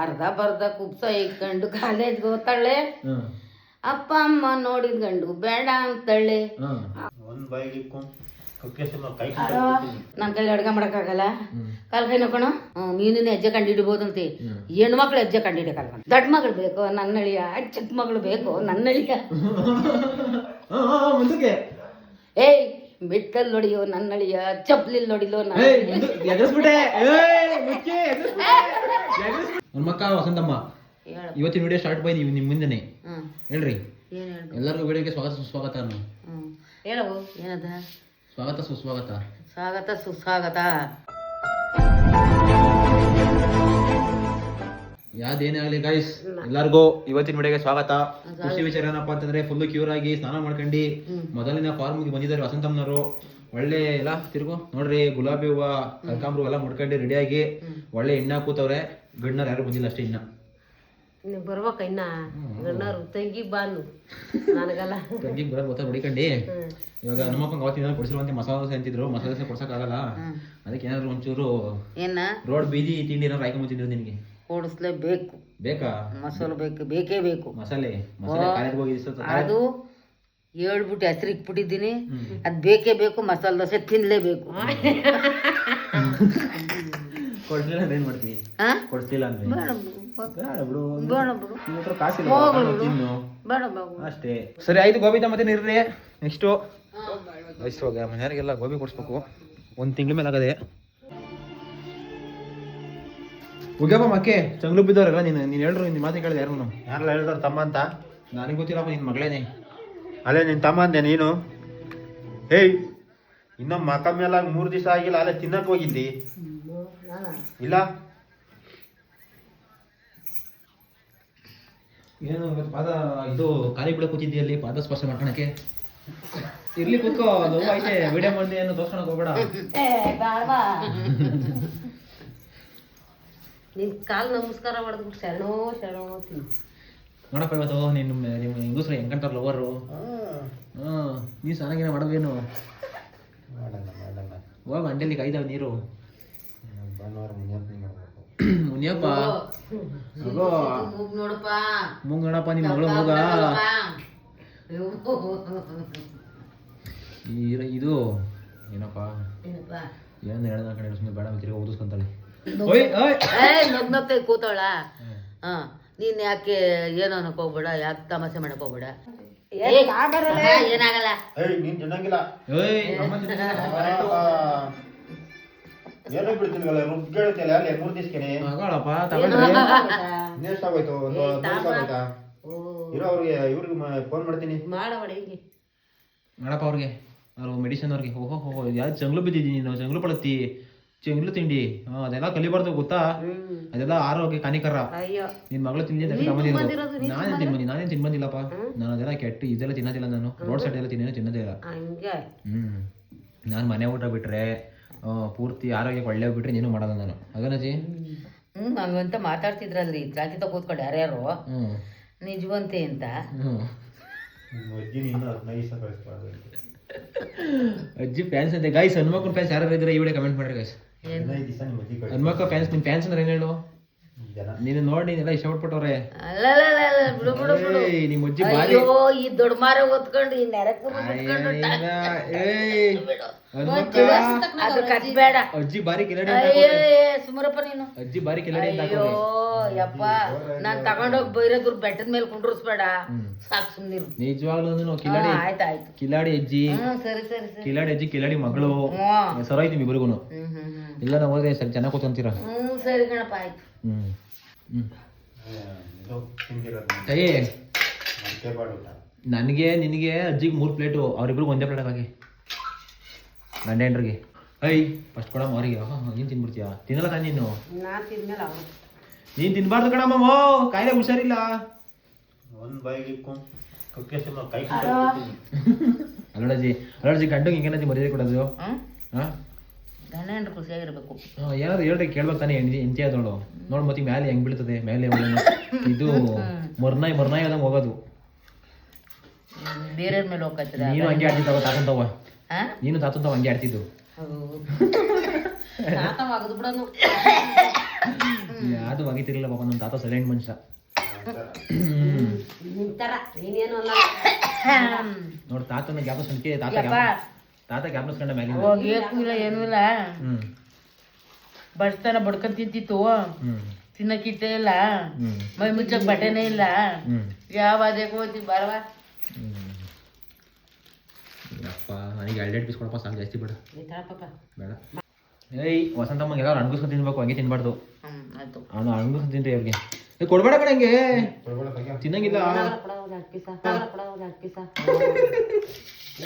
ಅರ್ಧ ಬರ್ಧ ಕುಪ್ಸ ಇಟ್ಕೊಂಡು ಕಾಲೇಜ್ಗೆ ಹೋಗ್ತಾಳೆ. ಅಪ್ಪ ಅಮ್ಮ ನೋಡಿದ ಗಂಡು ಬೇಡ ಅಂತಳ್ಳೆ. ನನ್ನ ಕೈಲಿ ಅಡ್ಗೆ ಮಾಡಕ್ಕಾಗಲ್ಲ, ಕಾಲ್ ಕೈ ನೋಕೋಣ. ನೀನಿನ ಹೆಜ್ಜೆ ಕಂಡು ಹಿಡಿಬೋದಂತೆ. ಹೆಣ್ಣು ಮಕ್ಳು ಹೆಜ್ಜೆ ಕಂಡು ಹಿಡಿಯಕ್ಕಲ್ಲ. ದೊಡ್ಡ ಮಗಳು ಬೇಕು ನನ್ನಳಿಯ, ಚಿಕ್ಕ ಮಗಳು ಬೇಕು ನನ್ನಳಿಯ. ಏಯ್ ಬಿಟ್ಟಲ್ಲಿ ನೋಡಿಯೋ ನನ್ನಳಿಯ, ಚಪ್ಲಿಲ್ ನೋಡಿಲೋ ನನ್ನ ಮಕ್ಕ ವಸಂತಮ್ಮ. ಇವತ್ತಿನ ವಿಡಿಯೋ ಸ್ಟಾರ್ಟ್ ಬೈ ನೀವು ನಿಮ್ಮ ಮುಂದೆನೆ ಹೇಳ್ರಿ. ಎಲ್ಲರಿಗೂ ವಿಡಿಯೋಗೆ ಸ್ವಾಗತ ಸುಸ್ವಾಗತ. ಹೇಳವು ಏನದ? ಸ್ವಾಗತ ಸುಸ್ವಾಗತ. ಸ್ವಾಗತ ಸುಸ್ವಾಗತ. ಯಾವ್ದೇನೇ ಆಗಲಿ ಗೈಸ್, ಎಲ್ಲರಿಗೂ ಇವತ್ತಿನ ವಿಡಿಯೋಗೆ ಸ್ವಾಗತ. ಖುಷಿ ವಿಚಾರ ಏನಪ್ಪಾ ಅಂತಂದ್ರೆ ಫುಲ್ ಕ್ಯೂರ್ ಆಗಿ ಸ್ನಾನ ಮಾಡ್ಕೊಂಡು ಮೊದಲಿನ ಫಾರ್ಮ್ಗೆ ಬಂದಿದ್ದಾರೆ ವಸಂತಮ್ಮನವರು. ಒಳ್ಳೆ ಎಲ್ಲ ತಿರುಗು ನೋಡ್ರಿ, ಗುಲಾಬಿ ಹೂವ ಕನಕಾಂಬ್ರ ಎಲ್ಲ ಮುಡ್ಕೊಂಡು ರೆಡಿಯಾಗಿ ಒಳ್ಳೆ ಎಣ್ಣೆ ಕೂತವ್ರೆ. ಗಣ್ಣರು ಯಾರು ಬಂದಿಲ್ಲ ಅಷ್ಟೇ ಇನ್ನ. ಬರ್ಬೇಕ ಇನ್ನ ಗಣ್ಣರು ತಂಗಿ ಬಾನು ನನಗಲ್ಲ. ತಂಗಿ ಬರೋದು ಗೊತ್ತಾ ಹೊಡಿಕಂಡು. ಇವಾಗ ನಮ್ಮಪ್ಪಂಗೆ ಅವತ್ತಿನ ಕೊಡಿಸಿರುವಂತೆ ಮಸಾಲೆ ದೋಸೆ ಅಂತಿದ್ರು. ಮಸಾಲೆ ದೋಸೆ ಕೊಡ್ಸಕ್ಕಾಗಲ್ಲ, ಅದಕ್ಕೆ ಏನಾದ್ರು ಒಂಚೂರು ಏನ ರೋಡ್ ಬೀದಿ ತಿಂಡಿ ಏನಾದ್ರು ಆಯ್ಕೊಂಬಂತಿದ್ರು. ನಿನ್ಗೆ ಕೊಡಿಸ್ಲೇಬೇಕು. ಬೇಕಾ ಮಸಾಲೆ ಬೇಕು, ಬೇಕೇ ಬೇಕು. ಮಸಾಲೆ ಕಾಲೇಜ್ಗೆ ಹೋಗಿ ಅದು ಹೇಳ್ಬಿಟ್ಟು ಹೆಸರು ಇಟ್ಬಿಟ್ಟಿದ್ದೀನಿ. ಅದು ಬೇಕೇ ಬೇಕು. ಮಸಾಲೆ ದೋಸೆ ತಿನ್ಲೇಬೇಕು. ಕೊಡ್ಲಿಲ್ಲ ಅಂದ್ರೆ ಏನ್ ಮಾಡ್ತೀವಿ? ಕೊಡ್ತಿಲ್ಲ ಅಂದ್ರೆ ಅಷ್ಟೇ. ಸರಿ ಆಯ್ತು, ಗೋಬಿ ಮತ್ತೆ ಇರ್ರಿ. ನೆಕ್ಸ್ಟು ಮನೆಯವರಿಗೆಲ್ಲ ಗೋಬಿ ಕೊಡ್ಸ್ಬೇಕು. 1 ತಿಂಗಳ ಮೇಲೆ ಆಗದೆ. ಉಗ್ಯಪ್ಪ ಮಕ್ಕೆ ಚಂಗ್ಲು ಬಿದ್ದವ್ರಲ್ಲ. ನೀನು ಹೇಳ್ರು, ನಿನ್ನ ಮಾತು ಕೇಳಿದೆ. ಯಾರೆಲ್ಲ ಹೇಳಿದ್ರು ತಮ್ಮ ಅಂತ? ನನಗೆ ಗೊತ್ತಿಲ್ಲಪ್ಪ, ನಿನ್ನ ಮಗಳೇನೆ. ಅಲ್ಲೇ ನಿನ್ನ ತಮ್ಮ ಅಂದೆ ನೀನು. ಏಯ್ ಇನ್ನೊಮ್ಮೆ ಮಕ್ಕ ಮೇಲೆ 3 ದಿವಸ ಆಗಿಲ್ಲ, ಅಲ್ಲೇ ತಿನ್ನಕ್ಕೆ ಹೋಗಿದ್ದಿ ಇಲ್ಲ? ಏನು ಪಾದ ಇದು ಖಾಲಿ ಬಿಡ ಕೂತಿದ್ದಿ ಅಲ್ಲಿ, ಪಾದ ಸ್ಪರ್ಶ ಮಾಡ್ಕೊಳಕ್ಕೆ. ಇರ್ಲಿ ಕೂತ್ಕೋ, ನೋವು ಐತೆ. ವಿಡಿಯೋ ಮಾಡಿ ಏನು ತೋರ್ಸ್ಕೊಳಕ್ ಹೋಗ್ಬೇಡ. ನಿನ್ ಕಾಲ್ ನಮಸ್ಕಾರ ಮಾಡಿದ್ಬಿಟ್ಟು ಶರಣೋ ಶರಣೋ ತಿನ್ ನೋಡಪ್ಪ. ಇವತ್ತು ನಿಮ್ಮ ಹೆಂಗಸ್ರು ಹೆಂಗಂತಾರ ಲವರು. ನೀ ಸ್ನಾನ ಮಾಡೋದೇನು? ಹೋಗ ಅಂಡಲ್ಲಿ ಕಾಯ್ದಾವ ನೀರು. ಮುನಿಯಪ್ಪ ನೋಡಪ್ಪ, ಮೂಗ್ ನೋಡಪ್ಪ, ನಿಮ್ಮ ಮಗಳು ಮೂಗ. ಇದು ಏನಪ್ಪ ಏನು ಹೇಳ್ದ ಕಡೆ ಸುಮ್ಮನೆ ಬೇಡ ತಿರ್ಗಿ ಓದಿಸ್ಕೊಂತಾಳೆ. ನಗ್ನಗ್ತೈ ಕೂತವಳ. ನೀನ್ ಯಾಕೆ ಏನೋ ಅನ್ನಕ್ ಹೋಗ್ಬೇಡ, ಯಾಕೆ ತಮಾಷೆ ಮಾಡಕ್ ಹೋಗ್ಬೇಡ. ಏನಾಗಲ್ಲ. ಏನೋ ಬಿಡ್ತೀನಲ್ಲ ರುಬ್ಬಿಡುತ್ತಲ್ಲ ಅಲ್ಲಿ 3 ದಿವಸಕ್ಕೆ ಮಗಳಪ್ಪ ಇವ್ರಿಗೆ ಫೋನ್ ಮಾಡ್ತೀನಿ. ಮಾಡಪ್ಪ ಅವ್ರಿಗೆ, ಅವ್ರು ಮೆಡಿಸಿನ್ ಅವ್ರಿಗೆ. ಓಹೋ ಯಾವ್ದು ಚಂಗ್ಲು ಬಿದ್ದಿದ್ದೀನಿ ನಾವು. ಚಂಗ್ಲು ಪಡತ್ತಿ, ಚಂಗ್ಲು ತಿಂಡಿ ಅದೆಲ್ಲ ಕಲಿಬಾರ್ದು ಗೊತ್ತಾ? ಅದೆಲ್ಲ ಆರೋಗ್ಯ ಹಾನಿಕರ. ನಿನ್ ಮಗಳು ತಿಂದಿದ್ದು ನಾನೇನ್ ತಿನ್ಬಂದಿಲ್ಲಪ್ಪ. ನಾನು ಅದೆಲ್ಲ ಕೆಟ್ಟು ಇದೆಲ್ಲ ತಿನ್ನೋದಿಲ್ಲ. ನಾನು ರೋಡ್ ಸೈಡ್ ಎಲ್ಲ ತಿನ್ನೋದೇ ಇಲ್ಲ. ನಾನು ಮನೆ ಊಟ ಬಿಟ್ರೆ ಪೂರ್ತಿ ಆರೋಗ್ಯಕ್ಕೆ ಒಳ್ಳೆ ಬಿಟ್ರೆ ನೀನು ಮಾಡೋದ ನಾನು. ಅದನ್ನಜಿ ಹಂಗಂತ ಮಾತಾಡ್ತಿದ್ರಲ್ರಿ ಜಾತಿ ಕೂತ್ಕೊಂಡು ಯಾರ್ಯಾರು ನಿಜವಂತೆ ಅಂತ. ಅಜ್ಜಿ ಫ್ಯಾನ್ಸ್ ಅಂತೆ ಗೈಸ್. ಹನುಮಕ್ಕನ ಫ್ಯಾನ್ಸ್ ಯಾರು ಇದ್ರೆ ಈ ವಿಡಿಯೋ ಕಮೆಂಟ್ ಮಾಡ್ರಿ ಗೈಸ್. ಹನುಮಕ್ಕ ಫ್ಯಾನ್ಸ್, ನಿನ್ ಫ್ಯಾನ್ಸ್ ಅಂದ್ರೆ ಏನ್ ಹೇಳು? ನೀನು ನೋಡಿ ಎಲ್ಲ ಇಷ್ಟಪಟ್ಬಿಟ್ಟವ್ರೆ. ನಿಮ್ ಅಜ್ಜಿ ಬಾರಿ ಈ ದೊಡ್ಡ ಮಾರ ಓದ್ಕೊಂಡು ಈ ನೆರಕ್ ಬೇಡ. ಅಜ್ಜಿ ಬಾರಿ ಕಿಲಾಡಿ. ಸುಮರಪ್ಪ ನೀನು ಅಜ್ಜಿ ಬಾರಿ ಕಿಲಾಡಿ. ಅಯ್ಯೋ ಯಪ್ಪ, ನಾನ್ ತಗೊಂಡೋಗಿ ಬೈರದ್ರ ಬೆಟ್ಟದ ಮೇಲೆ ಕುಂಡ್ರಸ್ಬೇಡ ಸಾಕು, ಸುಮ್ನಿರು. ನಿಜವಾಗ್ಲೂ ಕಿಲಾಡಿ. ಆಯ್ತಾಯ್ತು, ಕಿಲಾಡಿ ಅಜ್ಜಿ. ಸರಿ ಸರಿ ಕಿಲಾಡಿ ಅಜ್ಜಿ, ಕಿಲಾಡಿ ಮಗಳು. ಸರಾಯ್ತು ಇಬ್ಬರಿಗೂ. ಇಲ್ಲ ನಾವು ಹೋದ್ರೆ ಸರಿ ಚೆನ್ನಾಗಿ ಕೂತಂತೀರ. ಸರಿ ಗಣಪ ಆಯ್ತು. ನನಗೆ ನಿನಗೆ ಅಜ್ಜಿಗೆ 3 ಪ್ಲೇಟು, ಅವ್ರಿಬ್ರಿಗೆ 1 ಪ್ಲೇಟ್ ಆಗಿ ಗಂಡ ಹೆಂಡ್ರಿಗೆ. ಫಸ್ಟ್ ಕೊಡಮ್ಮ ಅವರಿಗೆ. ನೀನು ತಿನ್ಬಿಡ್ತೀಯ? ತಿನ್ನಲ್ಲ ತಾನೆ ನೀನು? ನೀನು ತಿನ್ಬಾರ್ದು ಕಣಮ್ಮ, ಕಾಯಿಲೆ ಹುಷಾರಿಲ್ಲ. ಅಲ್ಲೋಡಜ್ಜಿ ಗಂಡಂಗೆ ಹಿಂಗೇನಜ್ಜಿ ಮರ್ಯಾದೆ ಕೊಡೋದು? ಗಂಡ ಹೆಂಡ್ರು ಖುಷಿಯಾಗಿರ್ಬೇಕು. ಏನಾದ್ರು ಹೇಳ್ರಿ, ಕೇಳ್ಬೇಕು ತಾನೆ. ಎಂತಿ ಆದವಳು ನೋಡ್ ಮತ್ತೆ ಮೇಲೆ ಹೆಂಗ್ ಬೀಳ್ತದೆ. ಮೇಲೆ ಇದು ಮರ್ನಾಯಿ ಆದಂಗೆ ಹೋಗೋದು. ಬೇರೆ ಮೇಲೆ ಹೋಗ್ತದೆ. ನೀನು ಹಂಗೆ ಆಡ್ತಿದ್ದವ ತಾತಂತವ. ನೀನು ತಾತಂತವ ಹಂಗೆ ಆಡ್ತಿದ್ದು. ಯಾವುದು ಆಗಿತಿರ್ಲಿಲ್ಲ ಪಾಪ ನಮ್ಮ ತಾತ ಸೈಲೆಂಟ್ ಮನುಷ್ಯ. ನಿಂತರ ನೀನೇನು ನೋಡಿ ತಾತನ ಜ್ಞಾಪಿಸ್ಕೊಂಡ್ಕೆ ತಾತ ಜ್ಞಾಪಿಸ್ಕೊಂಡ ಮ್ಯಾಗಿನ ಇಲ್ಲ ಏನೂ ಇಲ್ಲ. ಬಡ್ಸ್ತಾನ ಬಡ್ಕೊಂಡ್ ತಿಂತಿತ್ತು, ತಿನ್ನಕ್ಕಿಟ್ಟೇ ಇಲ್ಲ, ಮೈ ಮುಚ್ಚಕ್ ಬಟ್ಟೆನೇ ಇಲ್ಲ. ಯಾವ ಅದಕ್ಕೆ ಹೋಗ್ತಿ ಬರವ. ಅಪ್ಪ ನನಗೆ 2 ಪೀಸ್ ಕೊಡಪ್ಪ ಸಾಕು, ಜಾಸ್ತಿ ಬೇಡ ಪಾಪ. ಬೇಡ. ಏಯ್ ವಸಂತಮ್ಮಗೆ ಎಲ್ಲ ಅಣ್ಗುಸ್ಕೊಂಡು ತಿನ್ಬೇಕು, ಹಂಗೆ ತಿನ್ಬಾರ್ದು. ಆಯ್ತು ಅವನು ಅಣ್ಗುಸ್ಕೊಂಡು ತಿಂತೆ ಅವ್ರಿಗೆ. ಕೊಡ್ಬೇಡ ಕಣ ಹಂಗೆ ತಿನ್ನಂಗಿಲ್ಲ.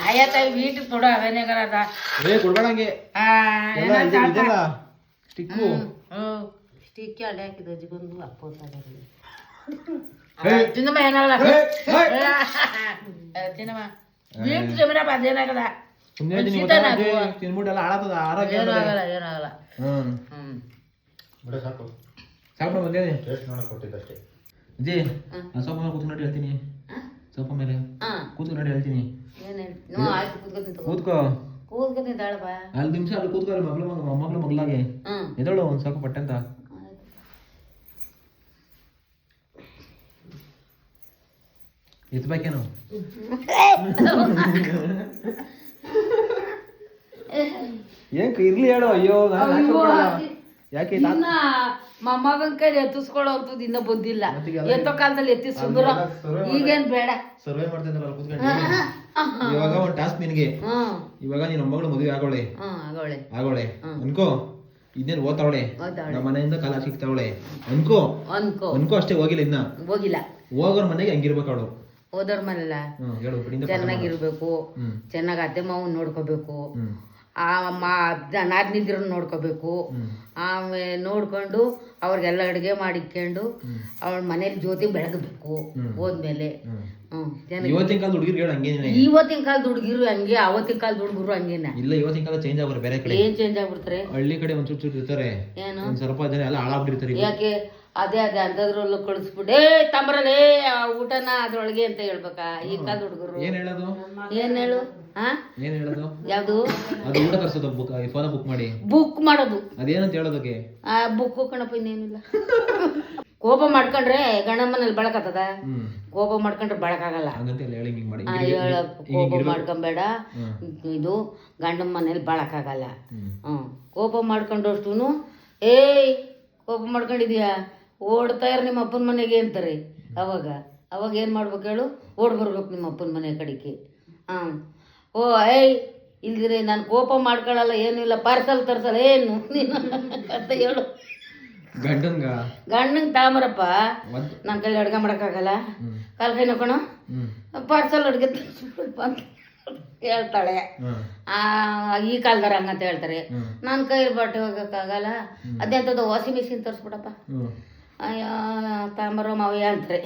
ಆಯ್ತಾಯಿ ವೀಟಿಗೆ ಕೊಡು ಅವೇನೇಗಾರದ. ಕೊಡ್ಬೇಡ ಹಂಗೆ ಇದೆಲ್ಲ ಸ್ಟಿಕ್ಕು. ಸ್ಟಿಕ್ ಅಡ್ಡೆ ಹಾಕಿದ ಅಜ್ಜಿಗೊಂದು ಅಪ್ಪೋತಾರೆ ತಿನ್ನಮ್ಮ ಏನಲ್ಲ ತಿನ್ನಮ್ಮ ವೀಟ್ ತಿಮ್ಮನ ಅದೇನಾಗಲ್ಲ. ತಿನ್ಬಿಟ್ಟೆಲ್ಲ ಹಾಳಾಗ್ತದ ಆರೋಗ್ಯ. ಏನೂ ಆಗಲ್ಲ ಏನಾಗಲ್ಲ. ಸಾಕು ಬಂದೇನೆ ಅಜ್ಜಿ ಸೋಫಾ ಮೇಲೆ ಕೂತ್ಕೊಂಡು ಹೇಳ್ತೀನಿ. ಸೋಫಾ ಮೇಲೆ ಕೂತ್ಕೊಂಡು ಹೇಳ್ತೀನಿ. ಕೂತ್ಕೋ ಕೂತ್ಕೊತಿದ್ದಾಳಪ್ಪ. 4 ನಿಮಿಷ ಅಲ್ಲಿ ಕೂತ್ಕೋ. ಮೊಮ್ಮಗಳು ಮಗ್ಲಾಗೆ ಎದಳು ಒಂದ್ ಸಾಕು ಪಟ್ಟೆ ಅಂತ. ಎತ್ಬೇಕೇನು ಏನ್ ಇರ್ಲಿ ಹೇಳು. ಅಯ್ಯೋ ಯಾಕೆ ಮೊಮ್ಮಗನ್ ಕೈ ಎತ್ತಿಸ್ಕೊಳ್ಳೋ ಅಂತದ್ದು ಇನ್ನ ಬಂದಿಲ್ಲ. ಎತ್ತೋ ಕಾಲದಲ್ಲಿ ಎತ್ತಿ ಸುಂದರ ಈಗೇನ್ ಬೇಡ. ಸರ್ವೆ ಮಾಡ್ತಿದ್ರಲ್ಲ ಕೂತ್ಕೊಂಡು. ಇವಾಗ ಒಂದ್ ಟಾಸ್ಕ್ ನಿನಗೆ. ಇವಾಗ ನೀನ್ ಮೊಮ್ಮಗಳು ಮದುವೆ ಆಗೋಳೆ ಅನ್ಕೋ. ಇನ್ನೇನು ಓದ್ತಾವಳೆ, ನಮ್ಮ ಮನೆಯಿಂದ ಕಾಲ ಸಿಗ್ತಾವಳೆ ಅನ್ಕೋ. ಅನ್ಕೋ ಅಷ್ಟೇ. ಹೋಗಿಲ್ಲ. ಹೋಗೋರ್ ಮನೆಗೆ ಹಂಗಿರ್ಬೇಕು ಅವಳು. ಹೋದವ್ರ ಮನೆಲ್ಲ ಚೆನ್ನಾಗಿರ್ಬೇಕು, ಚೆನ್ನಾಗಿ ಅತ್ತೆ ಮಾವನ್ ನೋಡ್ಕೋಬೇಕು, ಆ ನಾದ್ನಿದ್ರು ನೋಡ್ಕೋಬೇಕು. ಆಮೇಲೆ ನೋಡ್ಕೊಂಡು ಅವ್ರಿಗೆಲ್ಲ ಅಡುಗೆ ಮಾಡಿಕೊಂಡು ಅವಳ ಮನೇಲಿ ಜ್ಯೋತಿ ಬೆಳಗಬೇಕು ಹೋದ್ಮೇಲೆ. ಇವತ್ತಿನ ಕಾಲದ ಹುಡುಗಿರು ಹಂಗೇನೆ. ಇವತ್ತಿನ ಕಾಲದ ಹುಡುಗಿರು ಹಂಗೆ, ಅವತ್ತಿನ ಕಾಲದ ಹುಡುಗರು ಹಂಗೇನ ಇಲ್ಲ. ಇವತ್ತಿನ ಕಾಲ ಚೇಂಜ್ ಆಗ್ಬಾರ. ಬೇರೆ ಕಡೆ ಏನ್ ಚೇಂಜ್ ಆಗ್ಬಿಡ್ತಾರೆ. ಹಳ್ಳಿ ಕಡೆ ಒಂದ್ ಚೂರು ಇರ್ತಾರೆ, ಏನು ಸ್ವಲ್ಪ ಜನ ಎಲ್ಲ ಹಾಳಾಗ್ಬಿಟ್ಟಿರ್ತಾರೆ. ಯಾಕೆ ಅದೇ ಅಂತದ್ರಲ್ಲೂ ಕಳಿಸ್ಬಿಟ್ಟೆ ತಂಬರಲೇ ಊಟನ ಅದ್ರೊಳಗೆ ಅಂತ ಹೇಳ್ಬೇಕಾ ಈ ಕಾಲದ ಹುಡುಗರು. ಏನ್ ಹೇಳೋದು ಏನ್ ಹೇಳೋದು ಯಾವ್ದು ಅದು ಊಟ ತರ್ಸೋದು. ಫೋನ್ ಬುಕ್ ಮಾಡಿ ಬುಕ್ ಮಾಡೋದು ಅದೇನಂತ ಹೇಳೋದಕ್ಕೆ. ಬುಕ್ ಕಣಪ್ಪ ಇನ್ನೇನಿಲ್ಲ. ಕೋಪ ಮಾಡ್ಕೊಂಡ್ರೆ ಗಂಡನ ಮನೇಲಿ ಬಳಕತ್ತದ. ಕೋಪ ಮಾಡ್ಕೊಂಡ್ರೆ ಬಳಕಾಗಲ್ಲ. ಕೋಪ ಮಾಡ್ಕೊಂಬೇಡ, ಇದು ಗಂಡನ ಮನೇಲಿ ಬಳಕಾಗಲ್ಲ. ಕೋಪ ಮಾಡ್ಕೊಂಡಷ್ಟು ಕೋಪ ಮಾಡ್ಕೊಂಡಿದ್ಯಾ ಓಡ್ತಾ ಇರ ನಿಮ್ಮ ಅಪ್ಪನ ಮನೆಗೆ ಅಂತಾರೆ. ಅವಾಗ ಏನು ಮಾಡ್ಬೇಕು ಹೇಳು, ಓಡ್ ಬರ್ಬೇಕು ನಿಮ್ಮ ಅಪ್ಪನ ಮನೆ ಕಡೆಗೆ. ಇಲ್ದಿರಿ ನಾನು ಕೋಪ ಮಾಡ್ಕೊಳ್ಳಲ್ಲ, ಏನಿಲ್ಲ, ಪಾರ್ಸಲ್ ತರ್ಸಲ್ಲ ಏನು ನೀನು ಅಂತ ಹೇಳು. ಗಂಡಂಗೆ ತಾಮರಪ್ಪ ನನ್ನ ಕೈಲಿ ಅಡ್ಗೆ ಮಾಡೋಕ್ಕಾಗಲ್ಲ, ಕಾಲು ಕೈ ನೋಕೋಣ ಪಾರ್ಸಲ್ ಅಡ್ಗೆ ತರಿಸ್ಬಿಡಪ್ಪ ಅಂತ ಹೇಳ್ತಾಳೆ. ಈ ಕಾಲದಾರ ಹಂಗಂತ ಹೇಳ್ತಾರೆ. ನನ್ನ ಕೈ ಬಟ್ಟೆ ಹೋಗಕ್ಕಾಗಲ್ಲ, ಅದೇಂಥದ್ದು ವಾಷಿಂಗ್ ಮಿಷಿನ್ ತರಿಸ್ಬಿಡಪ್ಪ. ಅಯ್ಯೋ ತಾಂಬರೋ ಮಾವಯ್ಯ ಅಂತಾರೆ.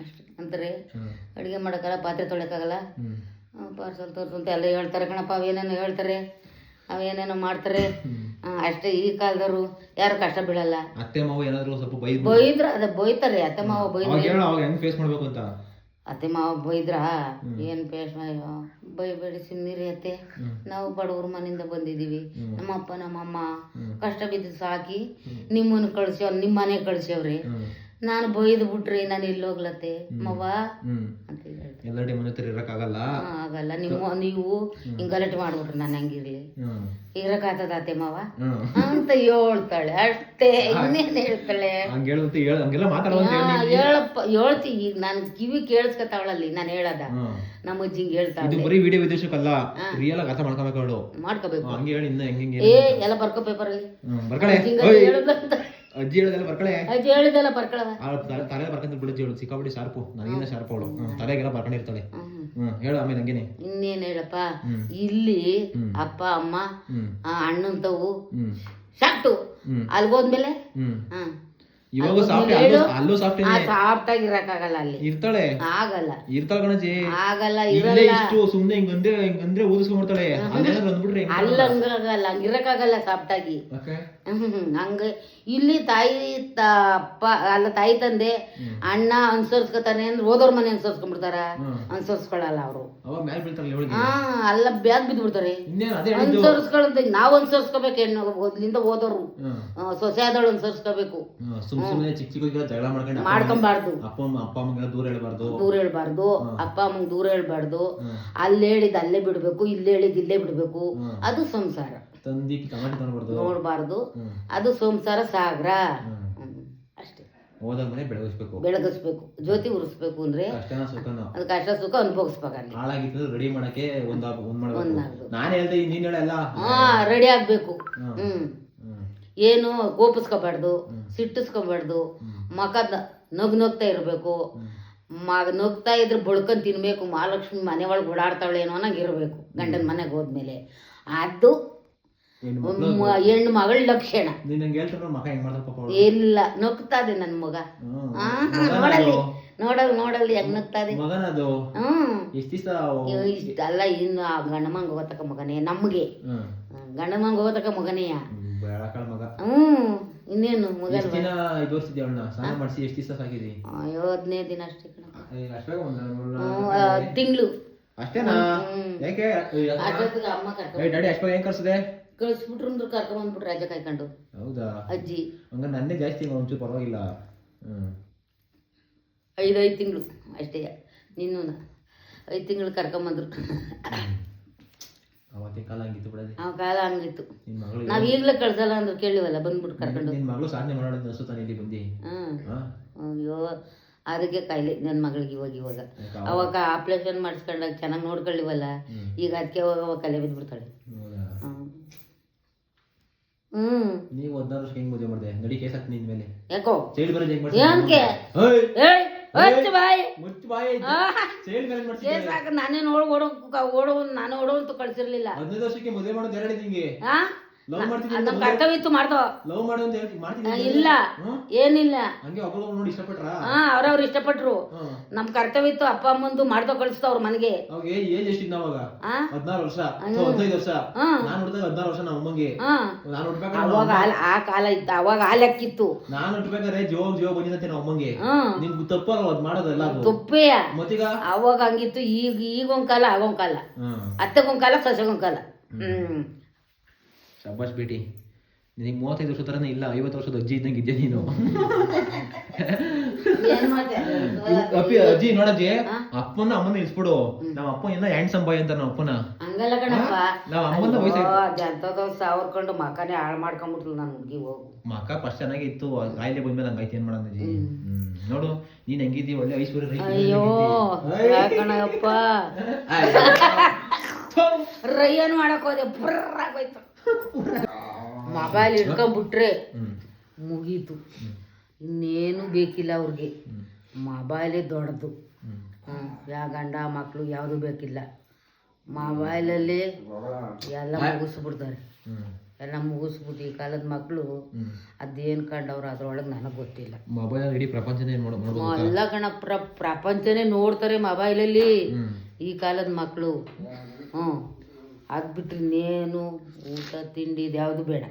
ಅಷ್ಟೇ ಅಂತಾರೆ. ಅಡುಗೆ ಮಾಡೋಕ್ಕಲ್ಲ, ಪಾತ್ರೆ ತೊಳೆಯೋಕ್ಕಾಗಲ್ಲ, ಪಾರ್ಸಲ್ ತೋರಿಸು ಅಂತ ಎಲ್ಲ ಹೇಳ್ತಾರೆ ಕಣಪ್ಪ. ಅವೇನೇನೋ ಹೇಳ್ತಾರೆ, ಅವೇನೇನೋ ಮಾಡ್ತಾರೆ ಅಷ್ಟೇ. ಈ ಕಾಲದವರು ಯಾರು ಕಷ್ಟ ಬೀಳಲ್ಲ. ಅತ್ತೆ ಮಾವ ಏನಾದ್ರು ಸ್ವಲ್ಪ ಬೈದ್ರ ಅದ ಬೈತಾರೆ. ಅತ್ತೆ ಮಾವ ಬೈದ್ರೆ ಅತ್ತೆ ಮಾವ ಬೈದ್ರ ಏನ್ ಫೇಸ್ ಬೈಬೇಡಿ ಸುಮ್ಮನಿರಿ ಅತ್ತೆ, ನಾವು ಬಡವ್ರ ಮನೆಯಿಂದ ಬಂದಿದೀವಿ, ನಮ್ಮ ಅಪ್ಪ ನಮ್ಮಮ್ಮ ಕಷ್ಟ ಬಿದ್ದು ಸಾಕಿ ನಿಮ್ಮನ್ನು ಕಳ್ಸ್ಯವ್ರ, ನಿಮ್ಮ ಮನೆಗೆ ಕಳ್ಸ್ಯವ್ರಿ, ನಾನು ಬೈದು ಬಿಟ್ರಿ ನಾನು ಎಲ್ಲಿ ಹೋಗ್ಲತ್ತೆ ಮವ್ವ ಅಂತ ಆಗಲ್ಲ. ನೀವು ಹಿಂಗ್ ಗಲಾಟೆ ಮಾಡ್ಬಿಟ್ರಿ ನಾನು ಹಂಗಿರ್ಲಿ ಇರಕಾತದ ಅತ್ತೆ ಮಾವ ಅಂತ ಹೇಳ್ತಾಳೆ ಅಷ್ಟೇ. ಇನ್ನೇನ್ ಹೇಳ್ತಾಳೆ ಹೇಳಪ್ಪ ಹೇಳ್ತಿ. ಈಗ ನಾನು ಕಿವಿ ಕೇಳಿಸ್ಕೊತಾವಳಲ್ಲಿ ನಾನು ಹೇಳದ. ನಮ್ಮ ಅಜ್ಜಿಂಗ್ ಹೇಳ್ತಾಳೆ ಮಾಡ್ಕೋಬೇಕು. ಎಲ್ಲ ಬರ್ಕೋ ಪೇಪರಲ್ಲಿ ಅಜ್ಜಿ ಹೇಳಿದೆಲ್ಲ ಬರ್ಕಳೆ. ಅಜ್ಜಿ ಹೇಳಿದೆಲ್ಲ ಬರ್ಕಳವ. ತಲೆ ಬರ್ಕೊಂತ ಬಿಡುತ್ತೆ ಹೇಳು, ಸಿಕ್ಕಾಬಿಟ್ಟು ಶಾರ್ಪು. ನನಗಿನ್ನ ಶಾರ್ಪ್ ಅವಳು, ತಲೆಗೆಲ್ಲ ಬರ್ಕೊಂಡಿರ್ತಾಳೆ. ಹೇಳು ಆಮೇಲೆ ಹಂಗೇನೆ. ಇನ್ನೇನ್ ಹೇಳಪ್ಪ, ಇಲ್ಲಿ ಅಪ್ಪ ಅಮ್ಮ ಅಣ್ಣಂತವು ಸಾಕ್ಟು ಅಲ್ಲಿ ಹೋದ್ಮೇಲೆ ಇವಾಗ ಸಾಫ್ಟ್ ಆಗಿ ಇರಕ್ಕಾಗಲ್ಲ. ಅಲ್ಲಿ ಇರ್ತಾಳೆ, ಆಗಲ್ಲ. ಇರ್ತಾಳೆ ಕಣಜಿ, ಆಗಲ್ಲ. ಇಷ್ಟು ಸುಮ್ನೆ ಹಿಂಗಂದ್ರೆ ಊದಿಸ್ಕೊಂಡ್ಬಿಡ್ತಾಳೆ. ಅಲ್ಲ ಹಂಗಾಗಲ್ಲ, ಹಂಗಿರಕ್ಕಾಗಲ್ಲ ಸಾಫ್ಟ್ ಆಗಿ. ಹಂಗೆ ಇಲ್ಲಿ ಅಪ್ಪ ಅಲ್ಲ ತಾಯಿ ತಂದೆ ಅಣ್ಣ ಅನ್ಸರ್ಸ್ಕೊತಾನೆ ಅಂದ್ರೆ ಓದೋರ್ ಮನೆ ಅನ್ಸರ್ಸ್ಕೊಂಡ್ಬಿಡ್ತಾರ, ಅನ್ಸರ್ಸ್ಕೊಳಲ್ಲ ಅವರು. ಅಲ್ಲ ಬ್ಯಾಗ್ ಬಿದ್ಬಿಡ್ತಾರೆ ಅನ್ಸರ್ಸ್ಕೊಳಂತ. ನಾವ್ ಅನ್ಸರ್ಸ್ಕೋಬೇಕು, ಹೆಣ್ಣು ಮೊದ್ಲಿಂದ ಓದೋರು ಸೊಸೆ ಆದವಳು ಅನ್ಸರ್ಸ್ಕೋಬೇಕು, ಮಾಡ್ಕೊಂಬಾರ್ದು. ದೂರ ಹೇಳ್ಬಾರ್ದು, ಅಪ್ಪ ಅಮ್ಮಂಗ್ ದೂರ ಹೇಳ್ಬಾರ್ದು. ಅಲ್ಲಿ ಹೇಳಿದ್ ಅಲ್ಲೇ ಬಿಡ್ಬೇಕು, ಇಲ್ಲಿ ಹೇಳಿದ್ ಇಲ್ಲೇ ಬಿಡ್ಬೇಕು. ಅದು ಸಂಸಾರ ನೋಡ್ಬಾರ್ದು. ಅದು ಸಂಸಾರ ಸಾಗರ ಅಷ್ಟೇ. ಬೆಳಗಿಸ್ಬೇಕು, ಜ್ಯೋತಿ ಉರಿಸ್ಬೇಕು ಅಂದ್ರೆ ಅದು ಕಷ್ಟ ಸುಖ ಅನುಭವಿಸ್ಬೇಕು. ರೆಡಿ ಮಾಡಕ್ಕೆ ರೆಡಿ ಆಗ್ಬೇಕು. ಏನು ಕೋಪಿಸ್ಕೋಬಾರ್ದು, ಸಿಟ್ಟಿಸ್ಕೋಬಾರ್ದು. ಮಕದ ನಗ್ತಾ ಇರ್ಬೇಕು. ನಗ್ತಾ ಇದ್ರೆ ಬಳ್ಕೊಂಡ್ ತಿನ್ಬೇಕು. ಮಹಾಲಕ್ಷ್ಮಿ ಮನೆ ಒಳಗೆ ಓಡಾಡ್ತಾವಳೇನೋ ಅನ್ನಂಗೆ ಇರ್ಬೇಕು ಗಂಡನ ಮನೆಗೆ ಹೋದ್ಮೇಲೆ. ಅದು ಹೆಣ್ಣು ಮಗಳ ಲಕ್ಷಣ. ಇಲ್ಲ ನಗ್ತಾದೆ ನನ್ ಮಗ. ನೋಡಲ್ಲಿ ಹೆಂಗ್ ನಗ್ತಾದೆ. ಅಲ್ಲ ಇನ್ನು ಗಂಡಮಂಗ ಹೋಗತಕ್ಕ ಮಗನೇ ನಮ್ಗೆ. ಗಂಡಮಂಗ ಹೋಗತಕ್ಕ ಮಗನೇಯ. ಇನ್ನೇನು ಮಗ 15 ದಿನ ಅಷ್ಟೇ. ತಿಂಗಳು ಅಮ್ಮ ಕಳಿಸ್ಬಿಟ್ರು ಅಂದ್ರೆ ಕರ್ಕೊಂಡ್ಬಂದ್ಬಿಟ್ರು ರಾಜ ಕಾಯ್ಕೊಂಡು. ಹೌದಾ ಅಜ್ಜಿ ನನ್ನೇ ಜಾಸ್ತಿ ಒಂಚೂರು ಪರವಾಗಿಲ್ಲ. 5 ತಿಂಗಳು ಅಷ್ಟೇ. ನಿನ್ನೂ 5 ತಿಂಗಳು ಕರ್ಕೊಂಬಂದ್ರು. ಅವತ್ತಿನ ಕಾಲ ಹಂಗಿತ್ತು ಬಿಡೋದು. ಆ ಕಾಲ ಹಂಗಿತ್ತು. ನಾವ್ ಈಗ್ಲೇ ಕಳ್ಸಲ್ಲ ಅಂದ್ರೆ ಕೇಳಿವಲ್ಲ, ಬಂದ್ಬಿಟ್ಟು ಕರ್ಕೊಂಡು. ನಿನ್ ಮಗಳು ಸಾಧನೆ ಮಾಡೋದು ಅನ್ಸುತ್ತಾನೆ ಇಲ್ಲಿ ಬಂದು. ಅಯ್ಯೋ ಅದಕ್ಕೆ ಕಾಯಿಲೆ ನನ್ನ ಮಗಳಿಗೆ ಇವಾಗ. ಅವಾಗ ಆಪ್ರೇಷನ್ ಮಾಡಿಸ್ಕೊಂಡಾಗ ಚೆನ್ನಾಗಿ ನೋಡ್ಕೊಳ್ಳಿವಲ್ಲ, ಈಗ ಅದಕ್ಕೆ ಅವಾಗ ಕಲೆ ಬಿದ್ಬಿಡ್ತಾಳೆ. ನೀವು 16 ವರ್ಷ ಹೆಂಗ್ ಮದುವೆ ಮಾಡಿದೆ? ನಡಿ ಕೇಸ್ ಹಾಕ್ತೀನಿ ನಿನ್ ಮೇಲೆ. ಯಾಕೋ ಚೈಲ್ಡ್ ಮ್ಯಾರೇಜ್ ಹೆಂಗ್ ಮಾಡ್ತೀನಿ? ನಾನೇ ನಾನೇ ಓಡೋಂತ ಕಳ್ಸಿರ್ಲಿಲ್ಲ. 15 ವರ್ಷಕ್ಕೆ ಮದುವೆ ಮಾಡೋದು ಎರಡು ನಿಂಗೆ. ನಮ್ ಕರ್ತವ್ಯ ಇತ್ತು ಮಾಡ್ದೋ. ಲವ್ ಮಾಡು ಅಂತ ಮಾಡ್ತೀನಿ. ಇಲ್ಲ ಏನಿಲ್ಲ, ಹಂಗೆ ಒಬ್ಬರು ನೋಡಿ ಇಷ್ಟಪಟ್ರ ಅವ್ರವ್ರು ಇಷ್ಟಪಟ್ರು. ನಮ್ ಕರ್ತವ್ಯ ಇತ್ತು ಅಪ್ಪ ಅಮ್ಮಂದು ಮಾಡ್ದೋ ಕಳಿಸ್ತಾ ಅವ್ರ ಮನೆಗೆ. ಏಜ್ ಎಷ್ಟಿದ್ದ ಅವಾಗ? 16 ವರ್ಷ 15 ವರ್ಷ. ನಾನು ಹುಟ್ಟಿದಾಗ 16 ವರ್ಷ ನಮ್ಮ ಅಮ್ಮಂಗೆ. ನಾನು ಹುಟ್ಟಬೇಕಾದ್ರೆ ಅವಾಗ ಆ ಕಾಲ ಇತ್ತು, ಅವಾಗ ಹಾಲಕ್ಕಿತ್ತು. ನಾನು ಹುಟ್ಟಬೇಕಾದ್ರೆ ಜೀವ ಬಂದಿದಂತೆ ನಮ್ಮ ಅಮ್ಮಂಗೆ. ನಿಮ್ಗೆ ತಪ್ಪಲ್ಲ ಅದ್ ಮಾಡೋದಲ್ಲ, ತಪ್ಪೇ. ಮತ್ತೀಗ ಅವಾಗ ಹಂಗಿತ್ತು. ಈಗೊಂದ್ ಕಾಲ ಆಗೊಂದ್ ಕಾಲ, ಅತ್ತೆಗೊಂದ್ ಕಾಲ ಸೊಸೆಗೊಂದ್ ಕಾಲ. ಶಬ್ಬಾಷ್ ಬೇಟಿ, ನಿನಗೆ 35 ವರ್ಷ ತರನೇ ಇಲ್ಲ, 50 ವರ್ಷದ ಅಜ್ಜಿ ಇದ್ದಂಗೆ ಇದ್ದೆ ನೀನು. ಅಜ್ಜಿ ನೋಡಜ್ಜಿ, ಅಪ್ಪನ ಅಮ್ಮನ ಇಳಿಸ್ಬಿಡು. ನಮ್ಮ ಅಪ್ಪ ಇನ್ನ ಹ್ಯಾಂಡ್ಸಮ್ ಬಾಯ್ ಅಂತ ನಮ್ಮ ಅಪ್ಪನ. ಹಂಗಲ್ಲ ಕಣಪ್ಪ, ನಾವ್ ಅಮ್ಮನ ಸಾವ್ರ್ಕೊಂಡು ಮಕ್ಕನೇ ಹಾಳು ಮಾಡ್ಕೊಂಡ್ಬಿಟ್ಲು ನನ್ನ ಹುಡುಗಿ. ಹೋಗು ಮಕ್ಕ ಫಸ್ಟ್ ಚೆನ್ನಾಗಿತ್ತು, ಕಾಯಿಲೆ ಬಂದ್ಮೇಲೆ ಹಂಗಾಯ್ತು. ಏನ್ ಮಾಡೋಣ ಅಜ್ಜಿ? ನೋಡು ನೀನ್ ಹೆಂಗಿದ್ದಿ, ಒಳ್ಳೆ ಐಶ್ವರ್ಯ. ಅಯ್ಯೋ ಯಾಕಣಪ್ಪ, ರೈಯನ್ ಮಾಡಕ್ ಹೋದೆ, ಬರ್ರಾಗೋಯ್ತು. ಮೊಬೈಲ್ ಹಿಡ್ಕೊಂಡ್ಬಿಟ್ರೆ ಮುಗೀತು, ಇನ್ನೇನು ಬೇಕಿಲ್ಲ ಅವ್ರಿಗೆ. ಮೊಬೈಲೇ ದೊಡ್ಡದು. ಯಾವ ಗಂಡ ಮಕ್ಕಳು ಯಾವುದು ಬೇಕಿಲ್ಲ, ಮೊಬೈಲಲ್ಲಿ ಎಲ್ಲ ಮುಗಿಸ್ಬಿಡ್ತಾರೆ. ಎಲ್ಲ ಮುಗಿಸ್ಬಿಟ್ಟು ಈ ಕಾಲದ ಮಕ್ಕಳು ಅದೇನು ಕಂಡವ್ರು ಅದ್ರೊಳಗೆ ನನಗೆ ಗೊತ್ತಿಲ್ಲ. ಮೊಬೈಲ್ ಇಡೀ ಪ್ರಪಂಚನೇ ಎಲ್ಲ ಕಣ ಪ್ರಪಂಚನೇ ನೋಡ್ತಾರೆ ಮೊಬೈಲಲ್ಲಿ ಈ ಕಾಲದ ಮಕ್ಕಳು. ಅದ್ ಬಿಟ್ರೆ ಇನ್ನೇನು ಊಟ ತಿಂಡಿ ಇದ್ಯಾವುದು ಬೇಡ.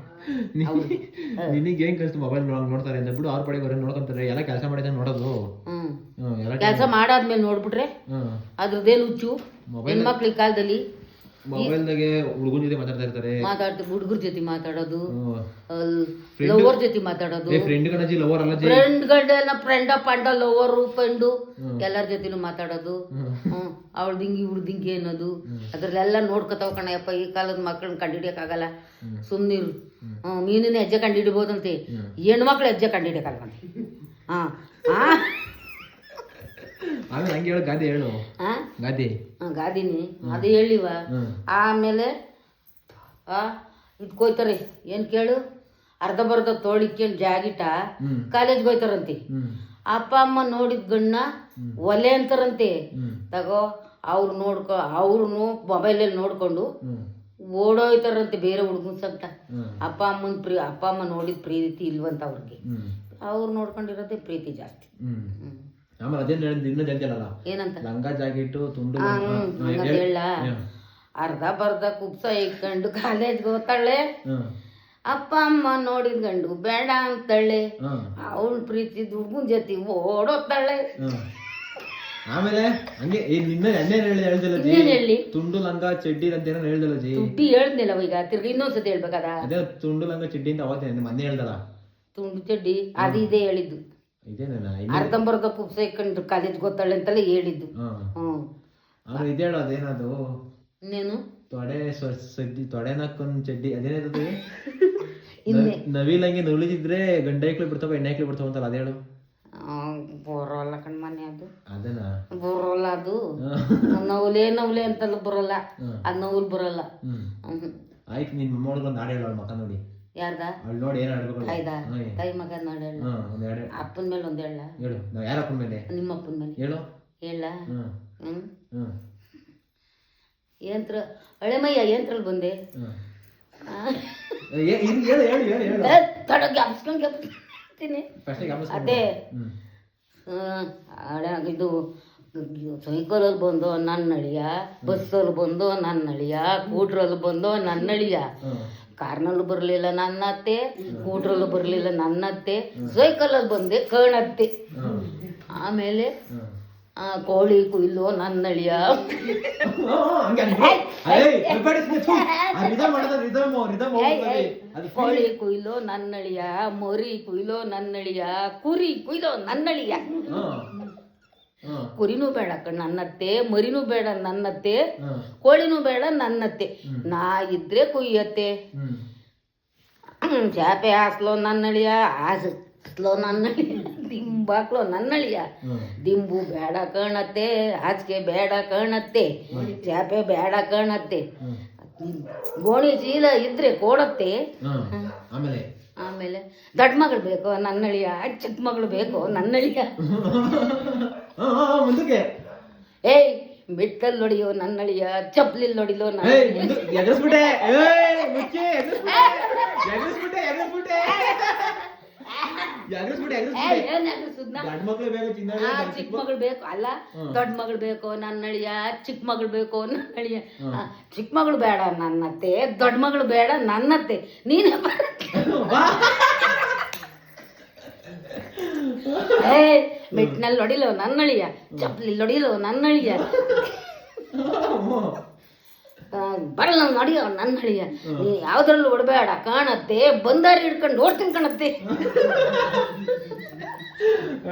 ನಿನಗೆ ಹೆಂಗ್ ಕಲಿಸ್ತು ಮೊಬೈಲ್ ನೋಡ್ತಾರೆ ಅಂತ ಬಿಡು, ಅವ್ರ ಪಡೆಗೆ ಅವ್ರನ್ನ ನೋಡ್ಕೊಂತಾರೆ. ಎಲ್ಲ ಕೆಲಸ ಮಾಡಿದ ನೋಡೋದು. ಕೆಲಸ ಮಾಡಾದ್ಮೇಲೆ ನೋಡ್ಬಿಟ್ರೆ ಅದ್ರದ್ದೇನು ಹುಚ್ಚು ಹೆಣ್ಮಕ್ಳು ಈ ಕಾಲದಲ್ಲಿ. ಮೊಬೈಲ್ದಾಗೆ ಹುಡುಗನ ಜೊತೆ ಮಾತಾಡ್ತಾ ಇರ್ತಾರೆ, ಹುಡುಗರ ಜೊತೆ ಮಾತಾಡೋದು, ಲವರ್ ಜೊತೆ ಮಾತಾಡೋದು. ಫ್ರೆಂಡ್ ಗಂಡ ಫ್ರೆಂಡ ಪಂಡ ಲವರು ಫ್ರೆಂಡು ಎಲ್ಲರ ಜೊತೆನೂ ಮಾತಾಡೋದು. ಅವಳ್ದಿಂಗಿ ಇವ್ರದಿಂಗಿ ಅನ್ನೋದು ಅದ್ರಲ್ಲೆಲ್ಲ ನೋಡ್ಕೊತಾವ ಕಣಯಪ್ಪ. ಈ ಕಾಲದ ಮಕ್ಕಳನ್ನ ಕಂಡಿಡಿಯಕ್ಕಾಗಲ್ಲ, ಸುಮ್ನಿರು. ಮೀನಿನ ಹೆಜ್ಜೆ ಕಂಡಿಡಿಬೋದಂತೆ, ಹೆಣ್ಮಕ್ಳು ಹೆಜ್ಜೆ ಕಂಡಿಡಿಯಕ್ಕಾಗಂತೆ. ಆಮೇಲೆ ಹಂಗೆ ಹೇಳು, ಗಾದೆ ಹೇಳು. ಗಾದಿನಿ ಅದು ಹೇಳಿವ. ಆಮೇಲೆ ಇದ್ಕೋಯ್ತಾರೆ, ಏನ್ ಕೇಳು, ಅರ್ಧ ಬರ್ಧ ತೋಳಿಕ್ಕೇನು ಜಾಗಿಟ ಕಾಲೇಜ್ಗೆ ಹೋಯ್ತಾರಂತೆ. ಅಪ್ಪ ಅಮ್ಮ ನೋಡಿದ ಗಣ್ಣ ಒಲೆ ಅಂತಾರಂತೆ. ತಗೋ ಅವ್ರು ಮೊಬೈಲಲ್ಲಿ ನೋಡ್ಕೊಂಡು ಓಡೋಯ್ತಾರಂತೆ ಬೇರೆ ಹುಡುಗನ್ ಸಂತ. ಅಪ್ಪ ಅಮ್ಮ ನೋಡಿದ ಪ್ರೀತಿ ಇಲ್ವಂತ ಅವ್ರಿಗೆ. ಅವ್ರು ನೋಡ್ಕೊಂಡಿರೋದೇ ಪ್ರೀತಿ ಜಾಸ್ತಿ. ಏನಂತ ಲಂಗ ಜಾಕೆಟ್ ತುಂಡು ಹೇಳ, ಅರ್ಧ ಬರ್ಧ ಕುಪ್ಸ ಇಟ್ಕೊಂಡು ಕಾಲೇಜ್ಗೆ ಹೋಗ್ತಾಳೆ. ಅಪ್ಪ ಅಮ್ಮ ನೋಡಿದ ಗಂಡು ಬೇಡ ಅಂತಳ್ಳೆ, ಅವಳ ಪ್ರೀತಿ ಹುಡುಗನ ಜೊತೆ ಓಡೋತ್ತಾಳೆ. ಆಮೇಲೆ ಹಂಗೆ ನಿನ್ನ ಎಣ್ಣೆ ಹೇಳ್ದಲ್ಲ ಜಿ, ಇನ್ನೇನ್ ಹೇಳಿ? ತುಂಡು ಲಂಗ ಚಡ್ಡಿ ಅಂತ ಏನೋ ಹೇಳ್ದಲ್ಲ ಜಿ. ತುಟ್ಟಿ ಹೇಳ್ದಿಲ್ಲ ಈಗ, ತಿರ್ಗಿ ಇನ್ನೊಂದ್ಸತಿ ಹೇಳ್ಬೇಕಾದ? ಅದೇ ತುಂಡು ಲಂಗ ಚಡ್ಡಿ ಅಂತ ಅವತ್ತೇ ಮೊನ್ನೆ ಹೇಳ್ದಲ್ಲ. ತುಂಡು ಚಡ್ಡಿ ಅದು ಇದೇ ಹೇಳಿದ್ದು. ಇದೇನ ಅರ್ಧಂಬರ್ಧ ಪುಪ್ಸ ಇಟ್ಕೊಂಡು ಕಾಲೇಜ್ ಗೊತ್ತಾಳೆ ಅಂತಲೇ ಹೇಳಿದ್ದು. ಆಮೇಲೆ ಇದೇ ಹೇಳೋ ಅದೇನದು ಇನ್ನೇನು ತೊಡೆನಕ್ಕೊಂದ್ ಚಡ್ಡಿ ಅದೇನದು ನವಿಲಂಗೆ ನವಿಲಿದ್ರೆ ಗಂಡ ಐಕ್ಳು ಬಿಡ್ತಾವ ಹೆಣ್ಣೆ ಐಕ್ಳು ಬಿಡ್ತಾವ ಅಂತಲ್ಲ ಅದೇ ಹೇಳು. ಬರೋಲ್ಲ ಕಣ್ಮನೆ ಅದು, ಅದೇನಾ ಬರೋಲ್ಲ ಅದು. ನವ್ಲೆ ನವ್ಲೆ ಅಂತಲ್ಲ ಬರೋಲ್ಲ, ಅದ್ ನವ್ಲ್ ಬರೋಲ್ಲ. ಆಯ್ತು ನಿನ್ ಮೊಮ್ಮಗಳು ನಾಡು ಹೇಳ ಮಕ್ಕ ನೋಡಿ. ಯಾರ್ದ? ಅವಳು ನೋಡಿ ಏನ್ ಹೇಳ್ಬೇಕು. ತಾಯಿ ಮಗ ನಾಡು ಹೇಳ. ಅಪ್ಪನ ಮೇಲೆ ಒಂದ್ ಹೇಳ. ಹೇಳು. ನಾವ್ ಯಾರ ಅಪ್ಪನ ಮೇಲೆ? ನಿಮ್ಮ ಅಪ್ಪನ ಮೇಲೆ ಹೇಳು. ಹೇಳ. ಯಂತ್ರ ಹಳೆಮಯ್ಯ ಯಂತ್ರಲ್ಲಿ ಬಂದೆ. ಅದೇ ಇದು ಸೈಕಲಲ್ಲಿ ಬಂದು ನನ್ನ ಅಳಿಯ, ಬಸ್ಸಲ್ಲಿ ಬಂದು ನನ್ನ ಅಳಿಯ, ಸ್ಕೂಟ್ರಲ್ಲಿ ಬಂದು ನನ್ನ ಅಳಿಯ. ಕಾರ್ನಲ್ಲೂ ಬರಲಿಲ್ಲ ನನ್ನತ್ತೆ, ಸ್ಕೂಟ್ರಲ್ಲೂ ಬರಲಿಲ್ಲ ನನ್ನತ್ತೆ, ಸೈಕಲಲ್ಲಿ ಬಂದೆ ಕರ್ಣತ್ತೆ. ಆಮೇಲೆ ಕೋಳಿ ಕುಯ್ಲು ನನ್ನಳಿಯ, ಕೋಳಿ ಕುಯ್ಲು ನನ್ನಳಿಯ, ಮೊರಿ ಕುಯ್ಲು ನನ್ನಳಿಯ, ಕುರಿ ಕುಯ್ಲು ನನ್ನಳಿಯ. ಕುರಿನೂ ಬೇಡ ನನ್ನತ್ತೆ, ಮರಿನೂ ಬೇಡ ನನ್ನತ್ತೆ, ಕೋಳಿನೂ ಬೇಡ ನನ್ನತ್ತೆ, ನಾ ಇದ್ರೆ ಕುಯ್ಯತ್ತೆ. ಚಾಪೆ ಹಾಸ್ಲೋ ನನ್ನಳಿಯ, ಹಾಸ್ಲೋ ನನ್ನಳಿಯ, ದಿಂಬಾಕ್ಲೋ ನನ್ನಳಿಯ. ದಿಂಬು ಬೇಡ ಕಾಣತ್ತೆ, ಹಾಸಿಗೆ ಬೇಡ ಕಾಣತ್ತೆ, ಚಾಪೆ ಬೇಡ ಕಾಣತ್ತೆ, ಗೋಣಿ ಚೀಲ ಇದ್ರೆ ಕೊಡತ್ತೆ. ಆಮೇಲೆ ದೊಡ್ಡ ಮಗಳು ಬೇಕು ನನ್ನಳಿಯ, ಚಿಕ್ಕ ಮಗಳು ಬೇಕು ನನ್ನಳಿಯ. ಏಯ್ ಮಿಟ್ಟಲ್ಲಿ ಹೊಡಿಯೋ ನನ್ನಳಿಯ, ಚಪ್ಲಿಲ್ ಹೊಡಿಲೋ ಚಿಕ್ಕ ಮಗಳು ಬೇಕು ಅಲ್ಲ, ದೊಡ್ಡ ಮಗಳು ಬೇಕು ನನ್ನಳಿಯ, ಚಿಕ್ಕ ಮಗಳು ಬೇಕು ನನ್ನಳಿಯ. ಚಿಕ್ಕ ಮಗಳು ಬೇಡ ನನ್ನತ್ತೆ, ದೊಡ್ಡ ಮಗಳು ಬೇಡ ನನ್ನತ್ತೆ, ನೀನೇ ಮಿಟ್ನಲ್ಲಿ ಹೊಡಿಲೋ ನನ್ನಳಿಯ, ಚಪ್ಲಿ ಹೊಡಿಲೋ ನನ್ನಳಿಯ, ಬರಲ್ಲ ನಡಿಯೋ ನನ್ನಳಿಯ. ನೀ ಯಾವ್ದ್ರಲ್ಲೂ ಹೊಡಬೇಡ ಕಾಣತ್ತೆ, ಬಂದಾರಿ ಹಿಡ್ಕೊಂಡು ಓಡ್ತೀನಿ ಕಾಣತ್ತೆ.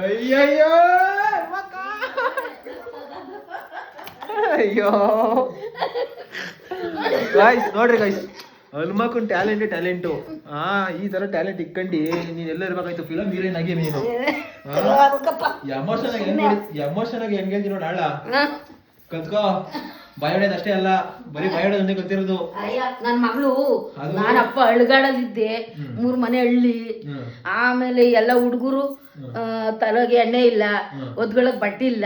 ಅಯ್ಯಯ್ಯೋ ಅಯ್ಯೋ ಗಾಯ್ಸ್ ನೋಡ್ರಿ ಗಾಯ್ಸ್, ಹನುಮಕ್ಕನ್ ಟ್ಯಾಲೆಂಟು. ಈ ತರ ಟ್ಯಾಲೆಂಟ್ ಇಕ್ಕಂಡು ನೀನ್ ಎಲ್ಲ ಇರ್ಬೇಕಾಯ್ತು, ಫಿಲಮ್ ಹೀರೋಯಿನ್ ಆಗಿ ನೀನು. ಎಮೋಷನ್ ಆಗಿ ಹೆಂಗ್ ಹೇಳ್ತೀನಿ ನೋಡಿ, ಆಳ ಕಲ್ತ್ಕೋ. ಬಾಯೋಡೋದು ಅಷ್ಟೇ ಅಲ್ಲ, ಬರೀ ಬಾಯೋಡೋದೊಂದೇ ಗೊತ್ತಿರೋದು. ನನ್ ಮಗಳು ನಾನಪ್ಪ ಹಳ್ಳಿಗಾಡಲ್ಲಿದ್ದೆ, 3 ಮನೆ ಹಳ್ಳಿ. ಆಮೇಲೆ ಎಲ್ಲ ಹುಡುಗರು ತಲೆಗೆ ಎಣ್ಣೆ ಇಲ್ಲ, ಒದ್ಗಳಕ್ ಬಟ್ಟೆ ಇಲ್ಲ,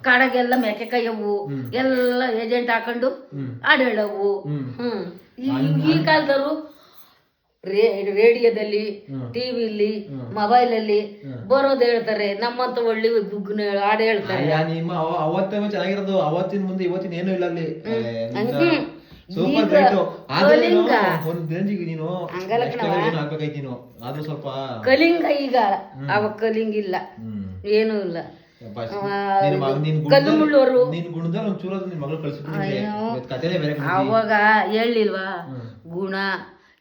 ಕಾಡಾಗೆಲ್ಲ ಮೇಕೆಕಾಯವು ಎಲ್ಲ ಏಜೆಂಟ್ ಹಾಕೊಂಡು ಹಾಡು ಹೇಳವು. ಈ ಕಾಲದವರು ರೇಡಿಯೋದಲ್ಲಿ, ಟಿವಿಲಿ, ಮೊಬೈಲಲ್ಲಿ ಬರೋದು ಹೇಳ್ತಾರೆ. ನಮ್ಮಂತ ಒಳ್ಳೆ ಹಾಡು ಹೇಳ್ತಾರೆ. ಅವತ್ತೇ ಚೆನ್ನಾಗಿರೋದು, ಅವತ್ತಿನ ಮುಂದೆ ಇವತ್ತಿನ ಏನೂ ಇಲ್ಲ ಅಲ್ಲಿ. ಕಲಿಂಗ ಈಗ, ಅವ ಕಲಿಂಗ ಇಲ್ಲ, ಏನೂ ಇಲ್ಲ. ಕಲ್ಲು ಮುಳ್ಳೋರು ಅವಾಗ ಹೇಳಿಲ್ವಾ ಗುಣ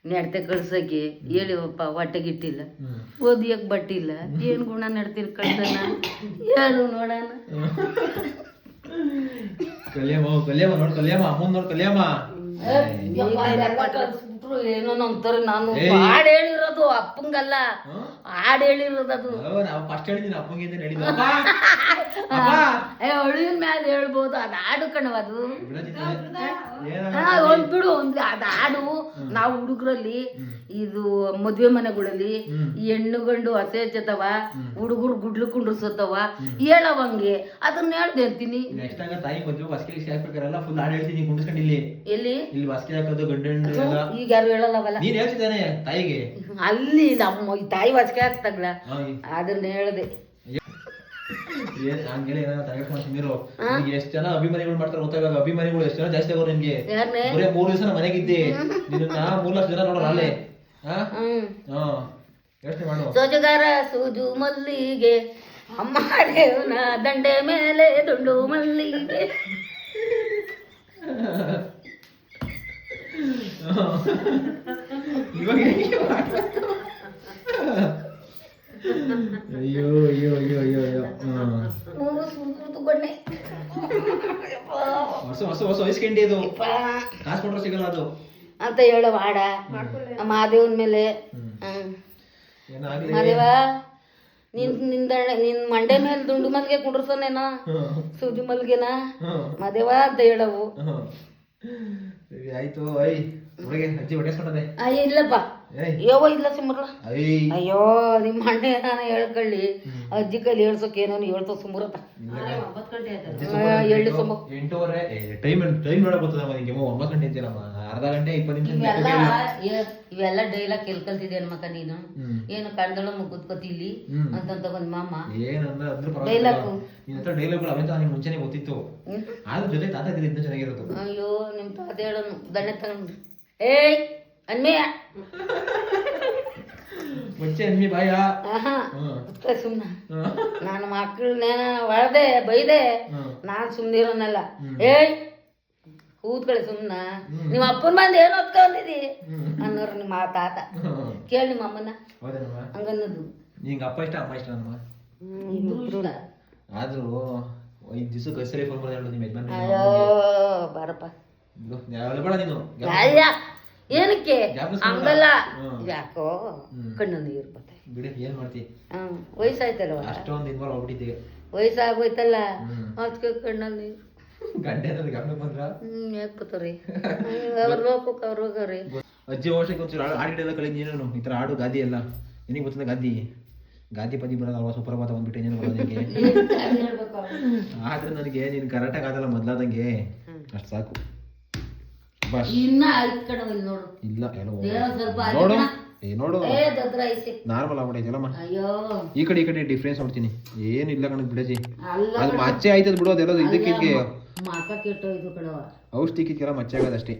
ನಡತೆ ಕಳ್ಸಕ್ಕೆ, ಹೇಳಿವಪ್ಪ ಹೊಟ್ಟೆಗಿಟ್ಟಿಲ್ಲ, ಓದಿಯಕ್ ಬಟ್ಟಿಲ್ಲ, ಏನ್ ಗುಣ ನಡ್ತೀನಿ ಕಳ್ಸನ ಯಾರು ನೋಡೋಣ. ಏನೋ ಅಂತಾರೆ. ನಾನು ಹಾಡು ಹೇಳಿರೋದು ಅಪ್ಪಂಗಲ್ಲ, ಹಾಡು ಹೇಳಿರೋದು ಅದು ಅಳಿನ ಮ್ಯಾಲ ಹೇಳ್ಬೋದು. ಅದು ಹಾಡು ಕಣವ, ಅದು ಒಂದ್ ಬಿಡು. ಒಂದು ಅದು ಹಾಡು. ನಾವು ಹುಡುಗರಲ್ಲಿ ಇದು ಮದ್ವೆ ಮನೆಗಳಲ್ಲಿ ಹೆಣ್ಣು ಗಂಡು ಹಸೆ ಹಚ್ಚತವ, ಹುಡುಗರು ಗುಡ್ಲು ಕುಂಡ್ರಸತ್ತವ, ಹೇಳವಂಗೆ ಅದನ್ನ ಹೇಳ್ದೆ ಅಂತೀನಿ. ಎಲ್ಲಿ ಈಗ ಯಾರು ಹೇಳಲ್ಲವಲ್ಲ, ಅಲ್ಲಿ ನಮ್ಮ ತಾಯಿ ವಾಸಿಕೆ ಆಗ್ತಾಗಲ್ಲ, ಅದನ್ನ ಹೇಳ್ದೆ. ಎಷ್ಟ್ ಜನ ಅಭಿಮಾನಿಗಳು ಮಾಡ್ತಾರೆ ಗೊತ್ತಾಗ, ಅಭಿಮಾನಿಗಳು ಎಷ್ಟ್ ಜನ ಜಾಸ್ತಿ ಆಗೋರು ನಿಮ್ಗೆ. 3 ದಿವಸ ಮನೆಗಿದ್ದೆ, 3 ಲಕ್ಷ ಜನ ನೋಡೋಣ ಅಲ್ಲೇ. ಯೋಚನೆ ಮಾಡು. ಸೋಜುಗಾರ ಸೂಜು ಮಲ್ಲಿಗೆ ಅಮ್ಮ ದೇವನ ದಂಡೆ ಮೇಲೆ ದುಂಡು ಮಲ್ಲಿಗೆ. ಇವಾಗ ಹೇಗೆ ಮಾಡ್ಬೇಕು? ಅಯ್ಯೋ ಅಯ್ಯೋ ಅಯ್ಯೋ ಅಯ್ಯೋ ಅಯ್ಯೋ. ಗೊಣ್ಣೆ ಹೊಸ ಹೊಸ ಹೊಸ ಐಸ್ಕೆಂಡಿ ಇದು, ಕಾಸು ಕೊಟ್ರೆ ಸಿಗಲ್ಲ ಅದು ಅಂತ ಹೇಳೋ ಹಾಡ ಮಾದೇವನ ಮೇಲೆ. ಏನಾಗ್ಲಿ. ಮಾದೇವ ನಿನ್ ಮಂಡೆ ಮೇಲೆ ದುಂಡು ಮಲ್ಗೆ ಕುಂಡ್ರಸನೇನ ಸೂಜು ಮಲ್ಗೆನ ಮಾದೇವ ಅಂತ ಹೇಳವು. ಸರಿ ಆಯ್ತು. ಐ ಹುಡುಗಿ ಅಜ್ಜಿ ಹೊಟ್ಟೆಸ್ಕೊಂಡದೆ. ಅಯ್ಯ ಇಲ್ಲಪ್ಪ, ಯವ್ವ ಇಲ್ಲ ಸುಮ್ರಲ್ಲ. ಐ ಅಯ್ಯೋ ನಿಮ್ಮ ಮಂಡೆ ನಾನು ಹೇಳ್ಕೊಳ್ಳಿ, ಅಜ್ಜಿ ಕೈಲಿ ಹೇಳ್ಸೋಕೆ ಏನೋ ಹೇಳ್ತೋ ಸುಮ್ರತ್ತ. ಎಳ್ಳಿ ಸುಮ್ಮ 8:30 ಟೈಮ್ ನೋಡಕ್ ಗೊತ್ತದ ನಿಂಗೆ. 9 ಗಂಟೆ ಅಂತೀರಮ್ಮ, ಅರ್ಧ ಗಂಟೆ 20 ನಿಮಿಷ. ಇವೆಲ್ಲ ಡೈಲಾಗ್ ಕಲ್ತಿದ್ದೆ ಅನ್ಮಕ್ಕ ನೀನು. ಏನು ಕಂದಳ ಮುಗ್ಗುತ್ಕೊತಿಲ್ಲಿ ಅಂತ ಬಂದ್ ಮಾಮ ಏನಂದ್ರೆ ಅದ್ರ ಡೈಲಾಗ್. ನಿನ್ನ ಹತ್ರ ಡೈಲಾಗ್ಗಳು ಅವೆಂತ ನನಗೆ ಮುಂಚೆನೆ ಗೊತ್ತಿತ್ತು. ಆದ್ರ ಜೊತೆ ತಾತ ಇದ್ರೆ ಇನ್ನೂ ಚೆನ್ನಾಗಿರೋದು. ಅಯ್ಯೋ ನಿಮ್ ತಾತ ಹೇಳೋನು ದಣ್ಣೆ ತಗೊಂಡು ಏಯ್ ಅನ್ಮೇಯ ಮುಂಚೆ ಅನ್ಮಿ ಬಾಯ. ಸುಮ್ನ ನಾನು ಮಕ್ಕಳನ್ನೇನ ಹೊಳ್ದೆ ಬೈದೆ, ನಾನ್ ಸುಮ್ನಿರೋನಲ್ಲ. ಏಯ್ ಕೂತ್ಕೊಳ್ಳಿ ಸುಮ್ನ, ನಿಮ್ಮ ಅಪ್ಪನ ಬಂದು ಏನು ಹೊತ್ಕೊಂಡಿದಿ ಅನ್ನೋರು ನಿಮ್ಮ ತಾತ. ಕೇಳಿ ನಿಮ್ಮ ಅಮ್ಮನ ಹಂಗನ್ನೋದು. ನಿಂಗೆ ಅಪ್ಪ ಇಷ್ಟ ಅಮ್ಮ ಇಷ್ಟ ನಮ್ಮ ಆದ್ರೂ 5 ದಿವಸಕ್ಕೆ ಸರಿ ಫೋನ್ ಮಾಡಿ ಹೇಳೋದು ನಿಮ್ಮ ಯಜಮಾನ. ಅಯ್ಯೋ ಬಾರಪ್ಪ ಬೇಡ ನೀನು. ಅಯ್ಯ ಏನಕ್ಕೆ ಹಂಗಲ್ಲ, ಯಾಕೋ ಕಣ್ಣು ನೀರು ಬರ್ತಾವೆ ಬಿಡಿ. ಏನ್ ಮಾಡ್ತಿ, ವಯಸ್ಸಾಯ್ತಲ್ವ, ಅಷ್ಟೊಂದು ಇನ್ವಾಲ್ವ್ ಆಗ್ಬಿಟ್ಟಿದ್ದೆ. ವಯಸ್ಸಾಗೋಯ್ತಲ್ಲ ಅದಕ್ಕೆ ಕಣ್ಣಲ್ಲಿ ನೀರು. ಗಂಟೆ ಗಮನಕ್ಕೆ ಬಂದ್ರ ಯಾಕೆ ಬರ್ತಾವ್ರಿ ಅವ್ರ ಲೋಕಕ್ಕೆ ಅವ್ರು ಹೋಗವ್ರಿ. ಅಜ್ಜಿ ವರ್ಷಕ್ಕೆ ಒಂಚೂರು ಹಾಡಿಡೆಲ್ಲ ಕಲಿ ನೀನು ಈ ಥರ ಹಾಡು ಗಾದಿ ಎಲ್ಲ ನಿನಗೆ ಗೊತ್ತಿಲ್ಲ. ಗಾದಿ ಪದಿ ಬರೋದಲ್ವಾ, ಸುಪ್ರಭಾತ ಬಂದ್ಬಿಟ್ಟೆ ನೀನು ಬರೋದಂಗೆ. ಆದ್ರೆ ನನಗೆ ನೀನು ಕರೆಕ್ಟಾಗಿ ಆಗಲ್ಲ ಮೊದ್ಲಾದಂಗೆ, ಅಷ್ಟು ಸಾಕು ಬಸ್. ಇನ್ನ ಕಡೆ ನೋಡು, ಇಲ್ಲ ಏನೋ ಸ್ವಲ್ಪ ನೋಡು, ನೋಡು ದದ್ರ ಐತಿ ನಾರ್ಮಲ್ ಆಗ್ಬಿಟ್ಟೈತಲ್ಲಮ್ಮ. ಅಯ್ಯೋ ಈ ಕಡೆ ಡಿಫ್ರೆನ್ಸ್ ನೋಡ್ತೀನಿ. ಏನಿಲ್ಲ ಕಣಕ್ ಬಿಡಜಿ, ಅಲ್ಲ ಅದು ಮಚ್ಚೆ ಆಯ್ತದ ಬಿಡೋದು. ಎಲ್ಲದು ಇದಕ್ಕಿದ್ಗೆ ಮಾಕ ಕೆಟ್ಟೋಯ್ತು ಕಣವ, ಔಷಧಿ ಕಿಕ್ಕೆಲ್ಲ ಮಚ್ಚೆ ಆಗೋದಷ್ಟೇ.